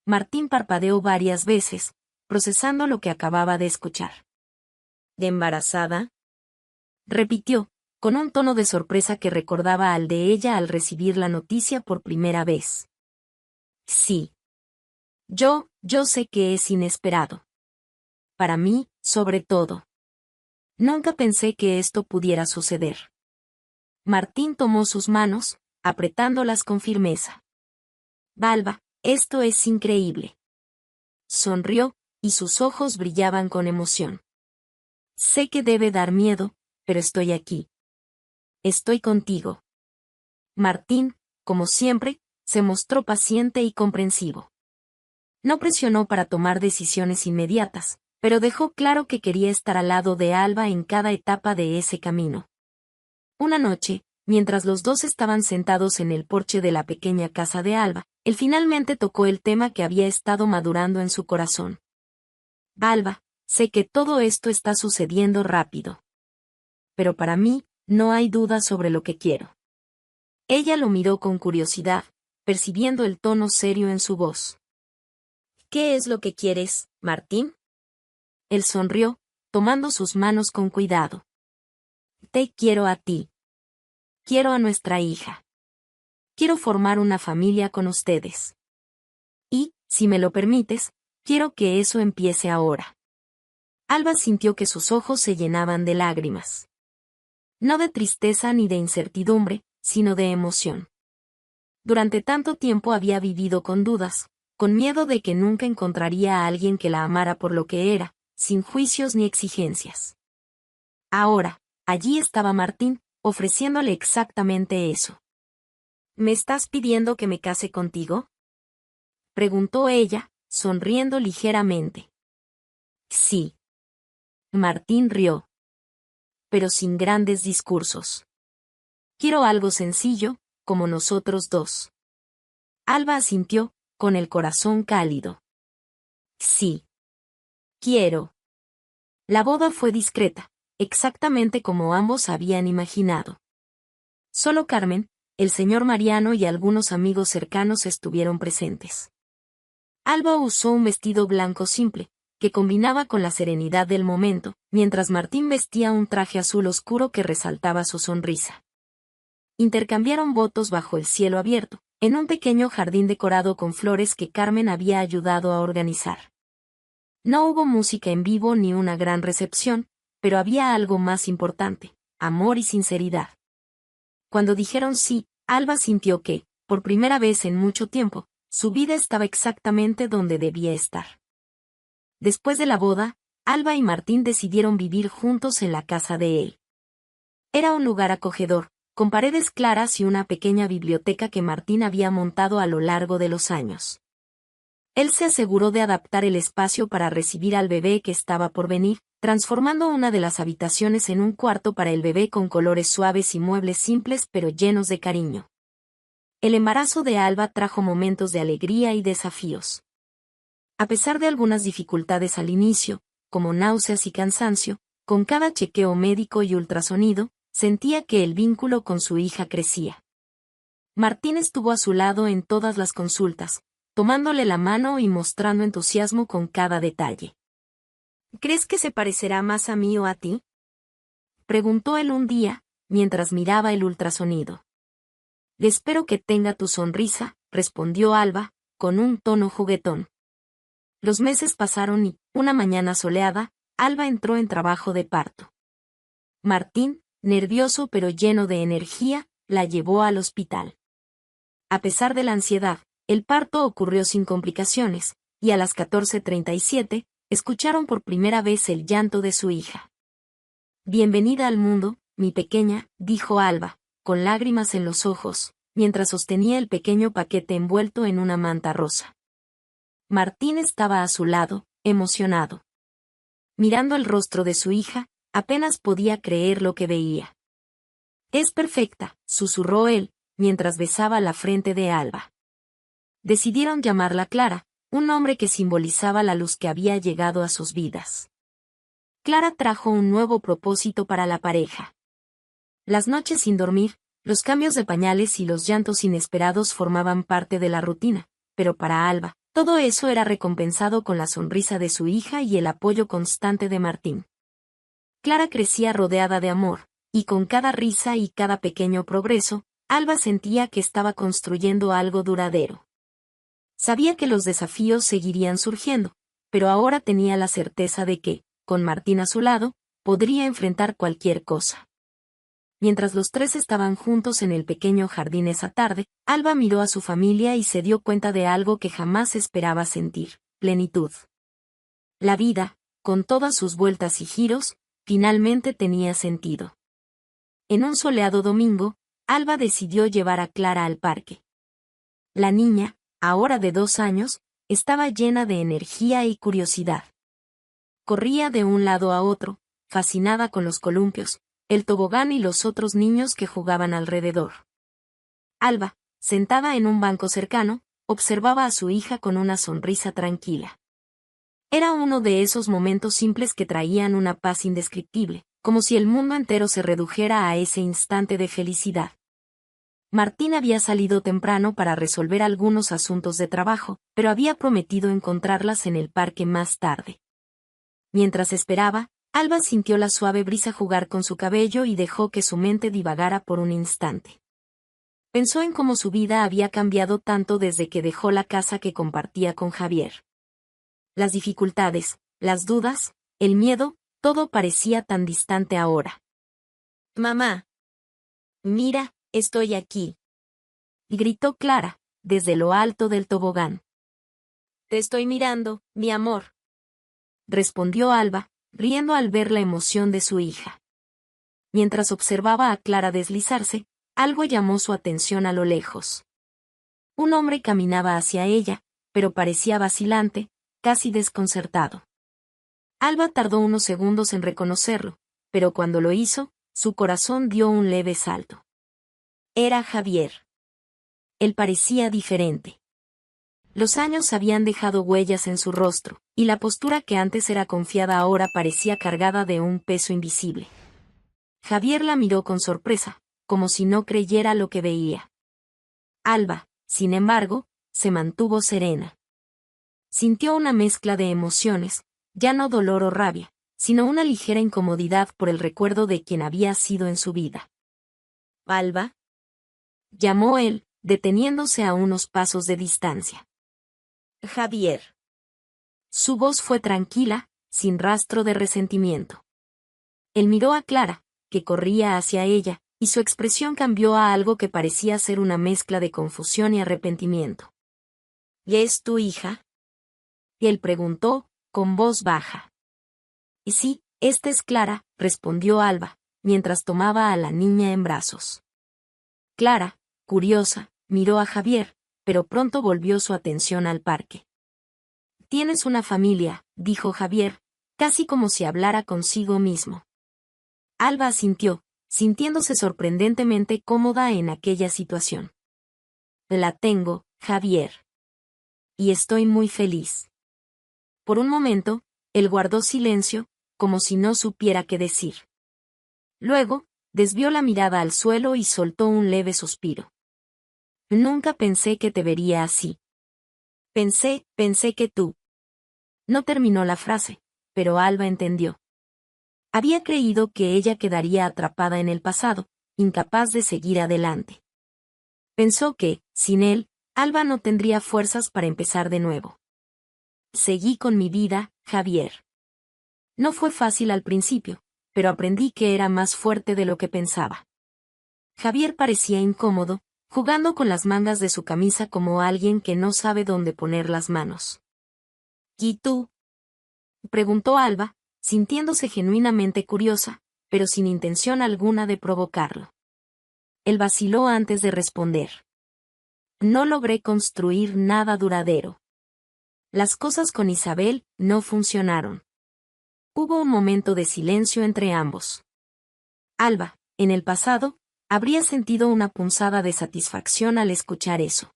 Martín parpadeó varias veces, procesando lo que acababa de escuchar. ¿De embarazada?, repitió, con un tono de sorpresa que recordaba al de ella al recibir la noticia por primera vez. Sí. Yo sé que es inesperado. Para mí, sobre todo. Nunca pensé que esto pudiera suceder. Martín tomó sus manos, apretándolas con firmeza. Alba, esto es increíble. Sonrió, y sus ojos brillaban con emoción. Sé que debe dar miedo, pero estoy aquí. Estoy contigo. Martín, como siempre, se mostró paciente y comprensivo. No presionó para tomar decisiones inmediatas, pero dejó claro que quería estar al lado de Alba en cada etapa de ese camino. Una noche, mientras los dos estaban sentados en el porche de la pequeña casa de Alba, él finalmente tocó el tema que había estado madurando en su corazón. Alba, sé que todo esto está sucediendo rápido. Pero para mí, no hay duda sobre lo que quiero. Ella lo miró con curiosidad, percibiendo el tono serio en su voz. ¿Qué es lo que quieres, Martín? Él sonrió, tomando sus manos con cuidado. Te quiero a ti. Quiero a nuestra hija. Quiero formar una familia con ustedes. Y, si me lo permites, quiero que eso empiece ahora. Alba sintió que sus ojos se llenaban de lágrimas. No de tristeza ni de incertidumbre, sino de emoción. Durante tanto tiempo había vivido con dudas, con miedo de que nunca encontraría a alguien que la amara por lo que era, sin juicios ni exigencias. Ahora, allí estaba Martín, ofreciéndole exactamente eso. ¿Me estás pidiendo que me case contigo?, preguntó ella, sonriendo ligeramente. Sí. Martín rió. Pero sin grandes discursos. Quiero algo sencillo, como nosotros dos. Alba asintió, con el corazón cálido. Sí. Quiero. La boda fue discreta, exactamente como ambos habían imaginado. Solo Carmen, el señor Mariano y algunos amigos cercanos estuvieron presentes. Alba usó un vestido blanco simple, que combinaba con la serenidad del momento, mientras Martín vestía un traje azul oscuro que resaltaba su sonrisa. Intercambiaron votos bajo el cielo abierto, en un pequeño jardín decorado con flores que Carmen había ayudado a organizar. No hubo música en vivo ni una gran recepción, pero había algo más importante: amor y sinceridad. Cuando dijeron sí, Alba sintió que, por primera vez en mucho tiempo, su vida estaba exactamente donde debía estar. Después de la boda, Alba y Martín decidieron vivir juntos en la casa de él. Era un lugar acogedor, con paredes claras y una pequeña biblioteca que Martín había montado a lo largo de los años. Él se aseguró de adaptar el espacio para recibir al bebé que estaba por venir, transformando una de las habitaciones en un cuarto para el bebé con colores suaves y muebles simples pero llenos de cariño. El embarazo de Alba trajo momentos de alegría y desafíos. A pesar de algunas dificultades al inicio, como náuseas y cansancio, con cada chequeo médico y ultrasonido, sentía que el vínculo con su hija crecía. Martín estuvo a su lado en todas las consultas, tomándole la mano y mostrando entusiasmo con cada detalle. ¿Crees que se parecerá más a mí o a ti?, preguntó él un día, mientras miraba el ultrasonido. Espero que tenga tu sonrisa, respondió Alba, con un tono juguetón. Los meses pasaron y, una mañana soleada, Alba entró en trabajo de parto. Martín, nervioso pero lleno de energía, la llevó al hospital. A pesar de la ansiedad, el parto ocurrió sin complicaciones, y a las 14:37, escucharon por primera vez el llanto de su hija. Bienvenida al mundo, mi pequeña, dijo Alba, con lágrimas en los ojos, mientras sostenía el pequeño paquete envuelto en una manta rosa. Martín estaba a su lado, emocionado. Mirando el rostro de su hija, apenas podía creer lo que veía. «Es perfecta», susurró él, mientras besaba la frente de Alba. Decidieron llamarla Clara, un nombre que simbolizaba la luz que había llegado a sus vidas. Clara trajo un nuevo propósito para la pareja. Las noches sin dormir, los cambios de pañales y los llantos inesperados formaban parte de la rutina, pero para Alba, todo eso era recompensado con la sonrisa de su hija y el apoyo constante de Martín. Clara crecía rodeada de amor, y con cada risa y cada pequeño progreso, Alba sentía que estaba construyendo algo duradero. Sabía que los desafíos seguirían surgiendo, pero ahora tenía la certeza de que, con Martín a su lado, podría enfrentar cualquier cosa. Mientras los tres estaban juntos en el pequeño jardín esa tarde, Alba miró a su familia y se dio cuenta de algo que jamás esperaba sentir: plenitud. La vida, con todas sus vueltas y giros, finalmente tenía sentido. En un soleado domingo, Alba decidió llevar a Clara al parque. La niña, ahora de 2 años, estaba llena de energía y curiosidad. Corría de un lado a otro, fascinada con los columpios, el tobogán y los otros niños que jugaban alrededor. Alba, sentada en un banco cercano, observaba a su hija con una sonrisa tranquila. Era uno de esos momentos simples que traían una paz indescriptible, como si el mundo entero se redujera a ese instante de felicidad. Martín había salido temprano para resolver algunos asuntos de trabajo, pero había prometido encontrarlas en el parque más tarde. Mientras esperaba, Alba sintió la suave brisa jugar con su cabello y dejó que su mente divagara por un instante. Pensó en cómo su vida había cambiado tanto desde que dejó la casa que compartía con Javier. Las dificultades, las dudas, el miedo, todo parecía tan distante ahora. «Mamá. Mira, estoy aquí», gritó Clara, desde lo alto del tobogán. «Te estoy mirando, mi amor», respondió Alba, riendo al ver la emoción de su hija. Mientras observaba a Clara deslizarse, algo llamó su atención a lo lejos. Un hombre caminaba hacia ella, pero parecía vacilante, casi desconcertado. Alba tardó unos segundos en reconocerlo, pero cuando lo hizo, su corazón dio un leve salto. Era Javier. Él parecía diferente. Los años habían dejado huellas en su rostro, y la postura que antes era confiada ahora parecía cargada de un peso invisible. Javier la miró con sorpresa, como si no creyera lo que veía. Alba, sin embargo, se mantuvo serena. Sintió una mezcla de emociones, ya no dolor o rabia, sino una ligera incomodidad por el recuerdo de quien había sido en su vida. «Alba», llamó él, deteniéndose a unos pasos de distancia. «Javier». Su voz fue tranquila, sin rastro de resentimiento. Él miró a Clara, que corría hacia ella, y su expresión cambió a algo que parecía ser una mezcla de confusión y arrepentimiento. «¿Y es tu hija?», él preguntó, con voz baja. «Y sí, esta es Clara», respondió Alba, mientras tomaba a la niña en brazos. Clara, curiosa, miró a Javier, pero pronto volvió su atención al parque. «Tienes una familia», dijo Javier, casi como si hablara consigo mismo. Alba asintió, sintiéndose sorprendentemente cómoda en aquella situación. «La tengo, Javier. Y estoy muy feliz». Por un momento, él guardó silencio, como si no supiera qué decir. Luego, desvió la mirada al suelo y soltó un leve suspiro. «Nunca pensé que te vería así. Pensé que tú». No terminó la frase, pero Alba entendió. Había creído que ella quedaría atrapada en el pasado, incapaz de seguir adelante. Pensó que, sin él, Alba no tendría fuerzas para empezar de nuevo. «Seguí con mi vida, Javier. No fue fácil al principio, pero aprendí que era más fuerte de lo que pensaba». Javier parecía incómodo, jugando con las mangas de su camisa como alguien que no sabe dónde poner las manos. «¿Y tú?», preguntó Alba, sintiéndose genuinamente curiosa, pero sin intención alguna de provocarlo. Él vaciló antes de responder. No logré construir nada duradero. Las cosas con Isabel no funcionaron. Hubo un momento de silencio entre ambos. Alba, en el pasado, habría sentido una punzada de satisfacción al escuchar eso.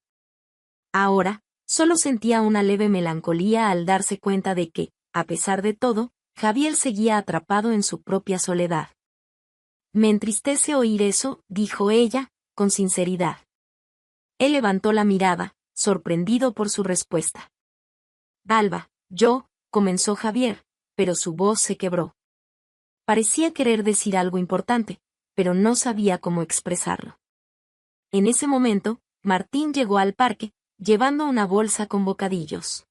Ahora, solo sentía una leve melancolía al darse cuenta de que, a pesar de todo, Javier seguía atrapado en su propia soledad. Me entristece oír eso, dijo ella, con sinceridad. Él levantó la mirada, sorprendido por su respuesta. Alba, comenzó Javier, pero su voz se quebró. Parecía querer decir algo importante, pero no sabía cómo expresarlo. En ese momento, Martín llegó al parque, llevando una bolsa con bocadillos.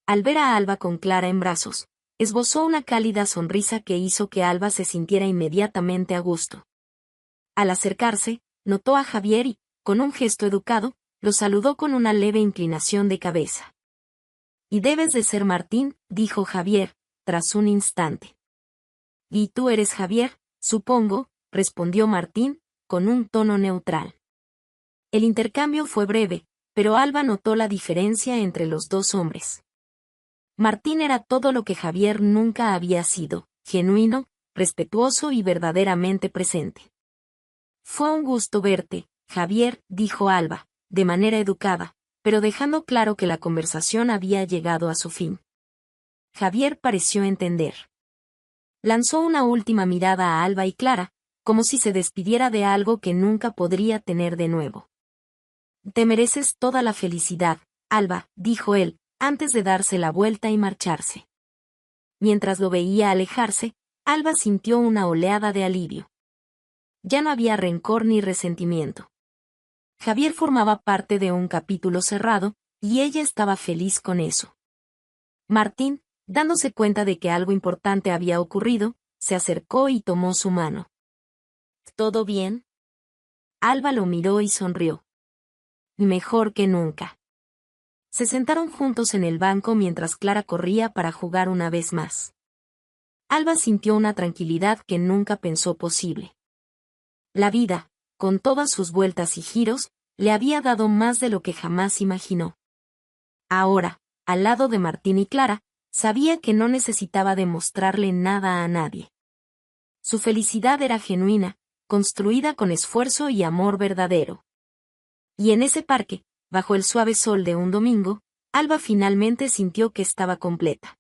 Al ver a Alba con Clara en brazos, esbozó una cálida sonrisa que hizo que Alba se sintiera inmediatamente a gusto. Al acercarse, notó a Javier y, con un gesto educado, lo saludó con una leve inclinación de cabeza. «Y debes de ser Martín», dijo Javier, tras un instante. «¿Y tú eres Javier, supongo?», respondió Martín, con un tono neutral. El intercambio fue breve, pero Alba notó la diferencia entre los dos hombres. Martín era todo lo que Javier nunca había sido, genuino, respetuoso y verdaderamente presente. «Fue un gusto verte, Javier», dijo Alba, de manera educada, pero dejando claro que la conversación había llegado a su fin. Javier pareció entender. Lanzó una última mirada a Alba y Clara, como si se despidiera de algo que nunca podría tener de nuevo. «Te mereces toda la felicidad, Alba», dijo él, antes de darse la vuelta y marcharse. Mientras lo veía alejarse, Alba sintió una oleada de alivio. Ya no había rencor ni resentimiento. Javier formaba parte de un capítulo cerrado, y ella estaba feliz con eso. Martín, dándose cuenta de que algo importante había ocurrido, se acercó y tomó su mano. «¿Todo bien?». Alba lo miró y sonrió. «Mejor que nunca». Se sentaron juntos en el banco mientras Clara corría para jugar una vez más. Alba sintió una tranquilidad que nunca pensó posible. La vida, con todas sus vueltas y giros, le había dado más de lo que jamás imaginó. Ahora, al lado de Martín y Clara, sabía que no necesitaba demostrarle nada a nadie. Su felicidad era genuina, construida con esfuerzo y amor verdadero. Y en ese parque, bajo el suave sol de un domingo, Alba finalmente sintió que estaba completa.